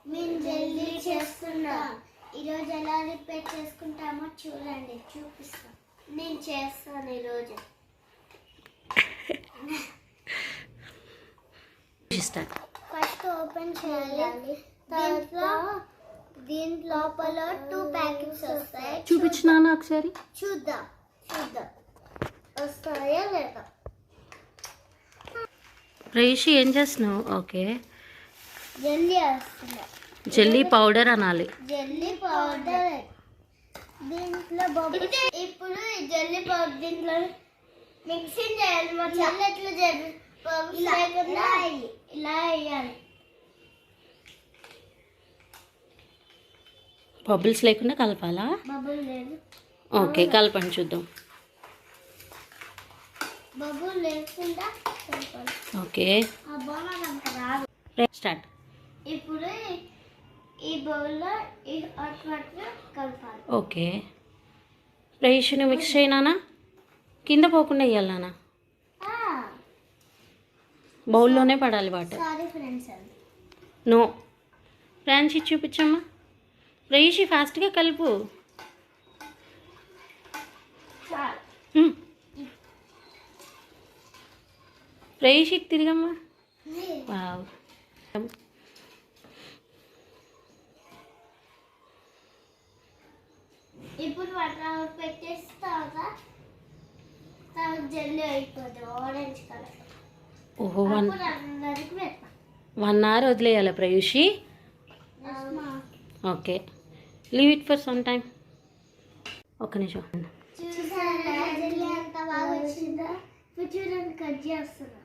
మేము జల్దీ చేస్తున్నాం. ఈరోజు ఎలా రిపేర్ చేసుకుంటామో చూడండి, చూపిస్తాం. నేను చేస్తాను ఈరోజు. ఫస్ట్ ఓపెన్ చేయాలి. దీని లోపల 2 ప్యాకెట్స్ వస్తాయి. చూపించినా ఒకసారి చూద్దాం వస్తాయా లేదా. రేషి ఏం చేస్తున్నావు? ఓకే, జల్లీ వస్తుంది. జల్లీ పౌడర్ అనాలి. జల్లీ పౌడర్ దీంట్లో బబుల్స్. ఇప్పుడు ఈ జల్లీ పౌడర్ దీంట్లో మిక్సింగ్ చేయాలి. మా చెల్లి ఎట్లా చేయాలి? ఇలా వేయాలి. బబుల్స్ లేకుండా కలపాలా? బబుల్ లేదు. ఓకే, కలపండి చూద్దాం. బబుల్ లేకుండా కలపాలి. ఓకే, ఆ బౌల్ అంత రాదు. స్టార్ట్. ఇప్పుడు ఈ బౌల్లో ఈ హాట్ వాటర్ కలపాలి. ఓకే, రేషిని మిక్స్ చేయనా? కింద పోకుండా వేయాలనా? బౌల్లోనే పడాలి వాటర్. Sorry friends. నో, ఫ్రాన్సీ చూపించమ్మా. రేషి ఫాస్ట్గా కలుపు. రేషికి తిరిగమ్మా. వావ్, ఇప్పుడు వాటర్ పెట్టేసి తర్వాత జల్లి అయిపోతుంది. Orange colour. ఓహో, అందరికి పెడతాం. 1 hour వదిలేయాలి ప్రయూషి. Okay, leave it for some time. ఒక్క నిమిషం. చూసారా జల్లి ఎంత బాగా వచ్చిందో? చూడండి, కట్ చేస్తున్నా.